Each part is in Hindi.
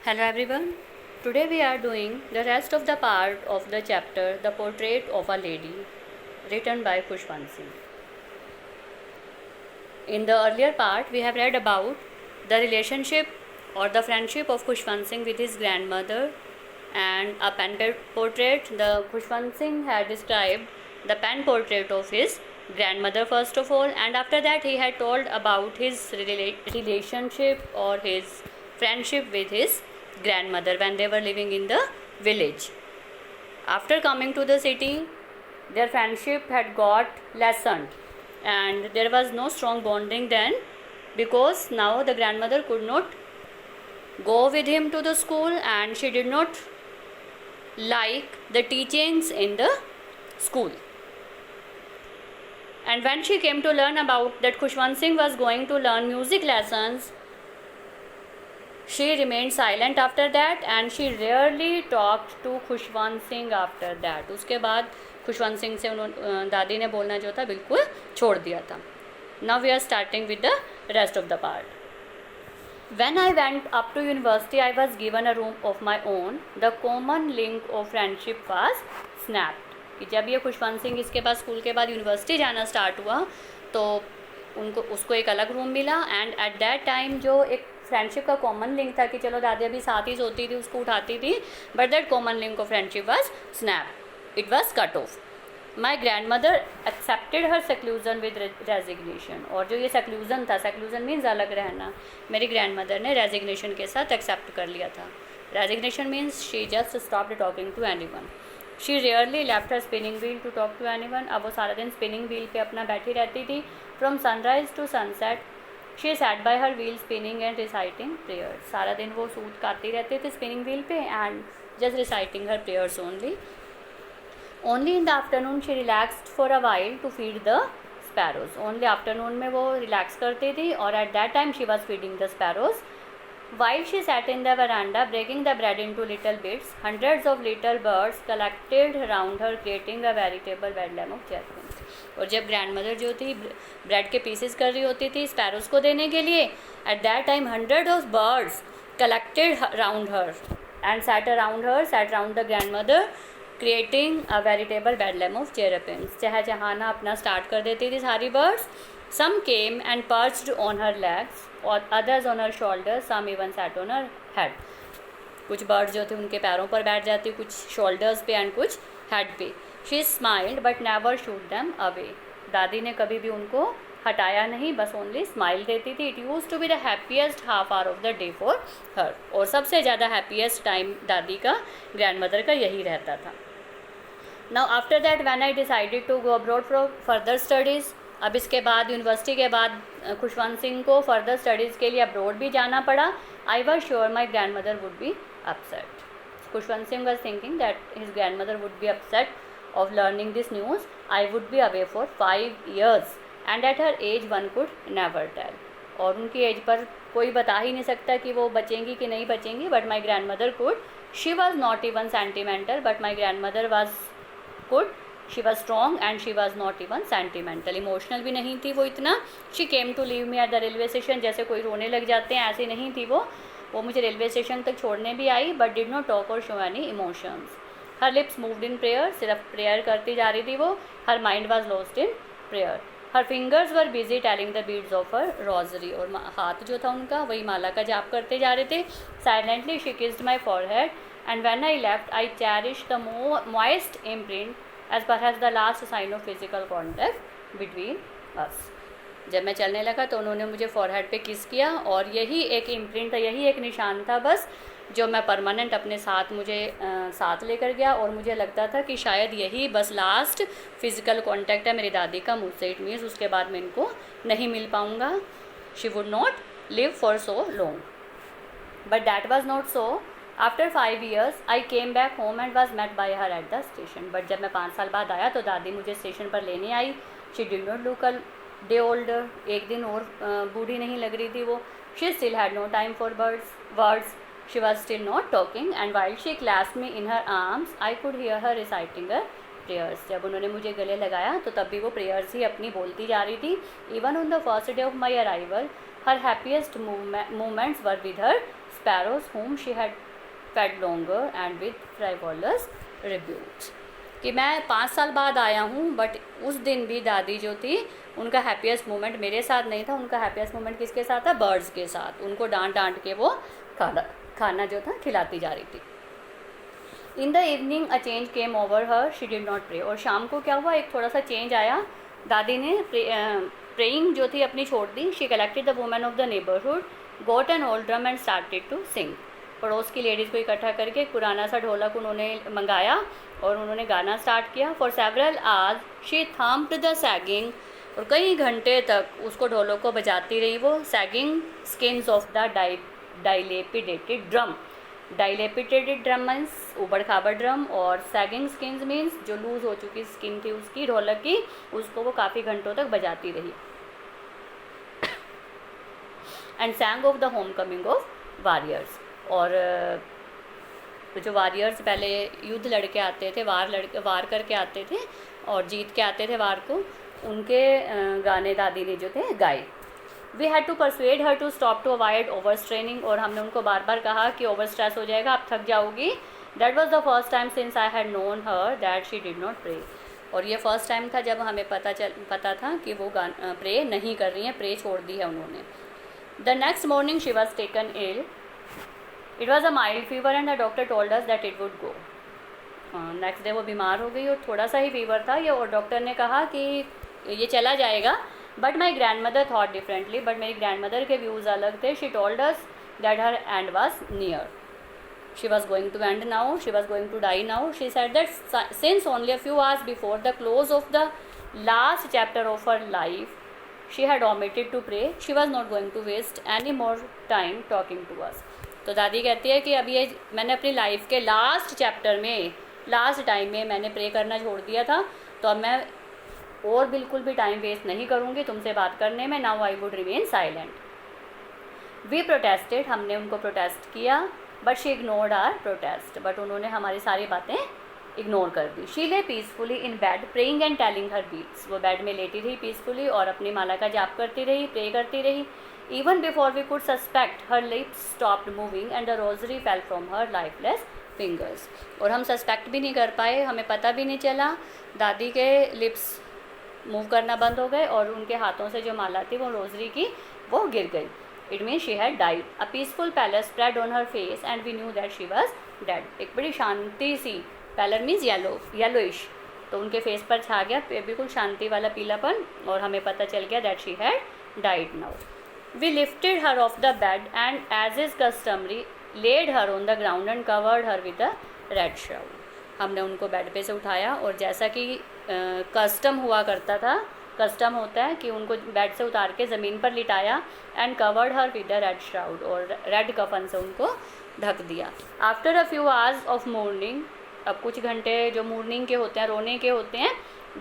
Hello everyone. Today we are doing the rest of the part of the chapter The Portrait of a Lady, written by Khushwansi. In the earlier part we have read about the relationship or the friendship of Khushwant Singh with his grandmother and a pen portrait. The Khushwant Singh had described the pen portrait of his grandmother first of all, and after that he had told about his relationship or his friendship with his grandmother when they were living in the village. After coming to the city, their friendship had got lessened and there was no strong bonding then, because now the grandmother could not go with him to the school and she did not like the teachings in the school. And when she came to learn about that Khushwant Singh was going to learn music lessons, she remained silent after that and she rarely talked to Khushwant Singh after that. उसके बाद खुशवंत सिंह से दादी ने बोलना जो था बिल्कुल छोड़ दिया था. Now we are starting with the rest of the part. When I went up to university, I was given a room of my own. The common link of friendship was snapped. कि जब ये खुशवंत सिंह इसके बाद स्कूल के बाद यूनिवर्सिटी जाना स्टार्ट हुआ तो उसको एक अलग रूम मिला. एंड एट दैट टाइम जो एक फ्रेंडशिप का कॉमन लिंक था कि चलो दादी अभी साथ ही सोती थी, उसको उठाती थी, but that common link of friendship was snap. It was cut off. My grand mother accepted her seclusion with resignation. और जो ये सेक्लूजन था, सेक्लूजन मीन्स अलग रहना, मेरी ग्रैंड मदर ने रेजिग्नेशन के साथ एक्सेप्ट कर लिया था. Resignation means she just stopped talking to anyone. She rarely left her spinning wheel to talk to anyone. अब वो सारा दिन स्पिनिंग व्हील पे अपना बैठी रहती थी. From sunrise to sunset she sat by her wheel spinning and reciting prayers. सारा दिन वो सूट काटती रहते थे स्पिनिंग व्हील पे and just reciting her prayers only. Only in the afternoon she relaxed for a while to feed the sparrows. Only afternoon में वो रिलैक्स करती थी और at that time she was feeding the sparrows. While she sat in the veranda breaking the bread into little bits, hundreds of little birds collected around her, creating a veritable bedlam of chirping. और जब ग्रैंडमदर जो थी ब्रेड के पीसेस कर रही होती थी स्पैरोज को देने के लिए, at that time hundred of birds collected around her and sat around the grandmother, creating a veritable bedlam of chirpings. चहचहाना अपना स्टार्ट कर देती थी सारी birds. Some came and perched on her legs, or others on her shoulders, some even sat on her head. कुछ बर्ड्स जो थे उनके पैरों पर बैठ जाती, कुछ शोल्डर्स पे एंड कुछ हेड पे. She smiled but never shooed them away. दादी ने कभी भी उनको हटाया नहीं, बस ओनली स्माइल देती थी. It used to be the happiest half hour of the day for her. और सबसे ज़्यादा हैप्पीएस्ट टाइम दादी का, ग्रैंडमदर का यही रहता था. Now after that when I decided to go abroad for further studies, अब इसके बाद यूनिवर्सिटी के बाद खुशवंत सिंह को फर्दर स्टडीज़ के लिए अब्रोड भी जाना पड़ा. I was sure my grandmother would be upset. Khushwant Singh was thinking that his grandmother would be upset of learning this news. I would be away for 5 years and at her age one could never tell. और उनकी एज पर कोई बता ही नहीं सकता कि वो बचेंगी कि नहीं बचेंगी, but my grandmother could. She was not even sentimental but my grandmother was could. She was strong and she was not even sentimental. Emotional भी नहीं थी वो इतना. She came to leave me at the railway station. जैसे कोई रोने लग जाते हैं ऐसे नहीं थी वो मुझे रेलवे स्टेशन तक छोड़ने भी आई, but did not talk or show any emotions. Her lips moved in prayer. सिर्फ प्रेयर करती जा रही थी वो. Her mind was lost in prayer. Her fingers were busy telling the beads of her rosary. और हाथ जो था उनका वही माला का जाप करते जा रहे थे. Silently she kissed my forehead and when I left I cherished the moist imprint as perhaps the last sign of physical contact between us. जब मैं चलने लगा तो उन्होंने मुझे फॉरहेड पे किस किया और यही एक इम्प्रिंट था, यही एक निशान था बस जो मैं परमानेंट अपने साथ मुझे साथ लेकर गया. और मुझे लगता था कि शायद यही बस लास्ट फिज़िकल कॉन्टैक्ट है मेरी दादी का मुझसे. इट मीन्स उसके बाद मैं इनको नहीं मिल पाऊँगा. She would not live for so long, but that was not so. After 5 years I came back home and was met by her at the station. But जब मैं 5 साल बाद आया तो दादी मुझे स्टेशन पर लेने आई. She did not look a day older. एक दिन और बूढ़ी नहीं लग रही थी वो. She still had no time for words. She was still not talking and while she clasped me in her arms I could hear her reciting her prayers. जब उन्होंने मुझे गले लगाया तो तब भी वो प्रेयर्स ही अपनी बोलती जा रही थी. Even on the first day of my arrival her happiest moments were with her sparrows whom she had fed longer and with frivolous rebukes. कि मैं 5 साल बाद आया हूँ, बट उस दिन भी दादी जो थी उनका हैप्पीएस्ट मोमेंट मेरे साथ नहीं था, उनका हैप्पीएस्ट मोमेंट किसके साथ था? बर्ड्स के साथ. उनको डांट डांट के वो खाना जो था खिलाती जा रही थी. In the evening a change came over her, she did not pray. और शाम को क्या हुआ, एक थोड़ा सा चेंज आया. दादी ने प्रेइंग जो थी अपनी छोड़ दी. She collected the women of the neighbourhood, got an old drum and started to sing. पड़ोस की लेडीज़ को इकट्ठा करके एक पुराना सा ढोलक उन्होंने मंगाया और उन्होंने गाना स्टार्ट किया. For several hours she thumped the sagging. और कई घंटे तक उसको ढोलक को बजाती रही वो. Sagging skins of the dilapidated drum. Dilapidated drum means ऊबड़ खाबड़ ड्रम, और सैगिंग स्किन्स मीन्स जो लूज़ हो चुकी स्किन थी उसकी ढोलक की, उसको वो काफ़ी घंटों तक बजाती रही. And सैंग of the home coming of warriors. और जो वॉरियर्स पहले युद्ध लड़के आते थे, वार करके आते थे और जीत के आते थे वार को, उनके गाने दादी ने जो थे गाए. We had to persuade her to stop to avoid overstraining. और हमने उनको बार बार कहा कि ओवर स्ट्रेस हो जाएगा, आप थक जाओगी. That was the first time since I had known her that she did not pray. और ये फर्स्ट टाइम था जब हमें पता था कि वो प्रे नहीं कर रही हैं, प्रे छोड़ दी है उन्होंने. The next morning she was taken ill. It was a mild fever and the doctor told us that it would go. Next day वो बीमार हो गई और थोड़ा सा ही फीवर था ये, और डॉक्टर ने कहा कि ये चला जाएगा. But my grandmother thought differently. But मेरी ग्रैंड मदर के व्यूज़ अलग थे. She told us that her end was near. She was going to end now, she was going to die now. She said that since only a few hours before the close of the last chapter of her life she had omitted to pray. She was not going to waste any more time talking to us. तो दादी कहती है कि अभी ये मैंने अपनी लाइफ के लास्ट चैप्टर में, लास्ट टाइम में मैंने प्रे करना छोड़ दिया था, तो अब मैं और बिल्कुल भी टाइम वेस्ट नहीं करूँगी तुमसे बात करने में. Now I would remain silent. We protested. हमने उनको प्रोटेस्ट किया. But she ignored our protest. But उन्होंने हमारी सारी बातें इग्नोर कर दी. She lay peacefully in bed praying and telling her beads. वो बेड में लेटी रही पीसफुली और अपनी माला का जाप करती रही, प्रे करती रही. Even before we could suspect, her lips stopped moving and the rosary fell from her lifeless fingers. और हम सस्पेक्ट भी नहीं कर पाए, हमें पता भी नहीं चला, दादी के लिप्स मूव करना बंद हो गए और उनके हाथों से जो माला थी वो रोजरी की वो गिर गई. It mean she had died. A peaceful pallor spread on her face and we knew that she was dead. एक बड़ी शांति सी, पैलर मीन्स येलोइश, तो उनके फेस पर छा गया बिल्कुल शांति वाला पीलापन, और हमें पता चल गया that she had died now. We lifted her off the bed and as is customary laid her on the ground and covered her with a red shroud. हमने उनको बेड पे से उठाया और जैसा कि कस्टम हुआ करता था, कस्टम होता है कि उनको बेड से उतार के ज़मीन पर लिटाया. And covered her with a red shroud. और रेड कफन से उनको ढक दिया. After a few hours of mourning. अब कुछ घंटे जो मोर्निंग के होते हैं, रोने के होते हैं,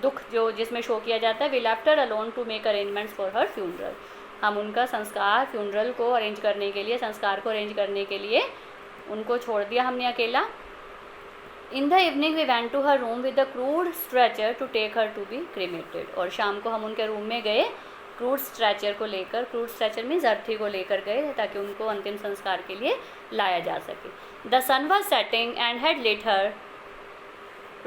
दुख जो जिसमें शो किया जाता है. We left her alone to make arrangements for her funeral. हम उनका संस्कार, फ्यूनरल को अरेंज करने के लिए, संस्कार को अरेंज करने के लिए उनको छोड़ दिया हमने अकेला. In the evening we went to her room with the crude stretcher to take her to be cremated. और शाम को हम उनके रूम में गए क्रूड स्ट्रेचर को लेकर. क्रूड स्ट्रेचर मीन्स अर्थी को लेकर गए ताकि उनको अंतिम संस्कार के लिए लाया जा सके. The sun was setting and had lit her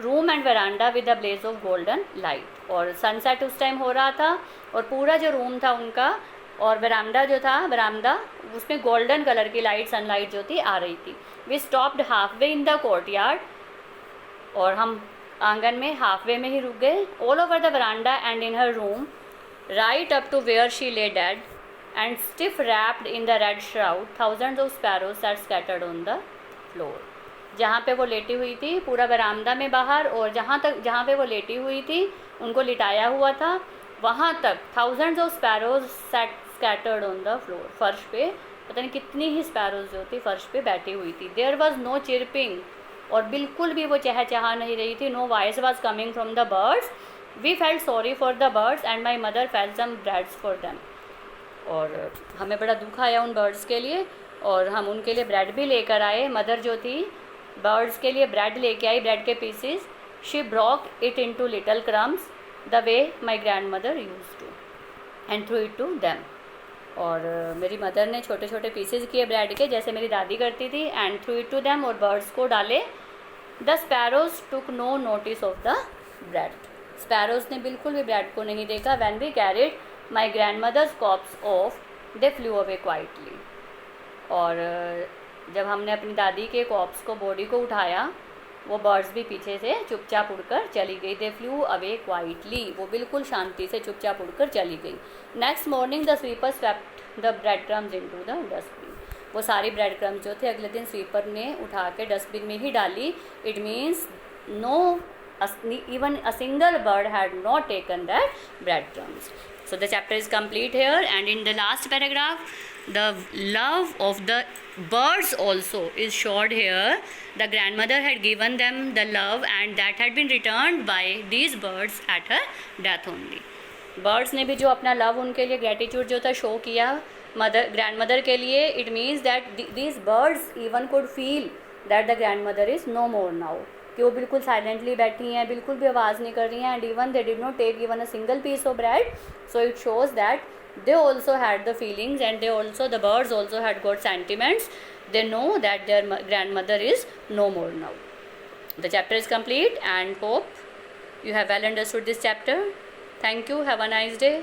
room and veranda with the blaze of golden light. और सनसेट उस टाइम हो रहा था और पूरा जो रूम था उनका और बरामदा जो था, बरामदा उसमें गोल्डन कलर की लाइट, सनलाइट जो थी आ रही थी. We stopped halfway in the courtyard. और हम आंगन में हाफ वे में ही रुक गए. All over the veranda and in her room right up to where she lay dead and stiff wrapped in the red shroud thousands of sparrows sat scattered on the floor. जहाँ पे वो लेटी हुई थी पूरा बरामदा में बाहर, और जहाँ पे वो लेटी हुई थी उनको लिटाया हुआ था, वहाँ तक thousands of sparrows sat scattered on the floor. फर्श पे पता नहीं कितनी ही स्पैरोज जो थी फर्श पे बैठी हुई थी. There was no chirping. और बिल्कुल भी वो चहचहा नहीं रही थी. No voice was coming from the birds. We felt sorry for the birds and my mother felt some breads for them. और हमें बड़ा दुख आया उन बर्ड्स के लिए और हम उनके लिए ब्रेड भी लेकर आए. मदर जो थी बर्ड्स के लिए ब्रेड लेके आई, ब्रेड के pieces. She broke it into little crumbs the way my grandmother used to and threw it to them. और मेरी मदर ने छोटे छोटे पीसेस किए ब्रेड के, जैसे मेरी दादी करती थी, and threw it to them, और बर्ड्स को डाले. The sparrows took no notice of the bread. Sparrows ने बिल्कुल भी ब्रेड को नहीं देखा. When we carried my grandmother's corpse off, they flew away quietly. और जब हमने अपनी दादी के कॉप्स को, बॉडी को उठाया, वो बर्ड्स भी पीछे से चुपचाप उड़कर चली गई. दे फ्लू अवे क्वाइटली, वो बिल्कुल शांति से चुपचाप उड़कर चली गई. Next morning the sweeper swept the bread crumbs into the dustbin. वो सारी ब्रेड क्रम्स जो थे अगले दिन स्वीपर ने उठा के डस्टबिन में ही डाली. It means no even a single bird had not taken that breadcrumbs. So the chapter is complete here, and in the last paragraph the love of the birds also is showed here. The grandmother had given them the love, and that had been returned by these birds at her death only. Birds ने भी जो अपना love उनके लिए gratitude जो था show किया grandmother के लिए. It means that these birds even could feel that the grandmother is no more now. कि वो बिल्कुल साइलेंटली बैठी हैं, बिल्कुल भी आवाज़ नहीं कर रही हैं. And even they did not take even a single piece of bread. So it shows that they also had the feelings, and they also, the birds also had got sentiments. They know that their grandmother is no more now. The chapter is complete, and hope you have well understood this chapter. Thank you. Have a nice day.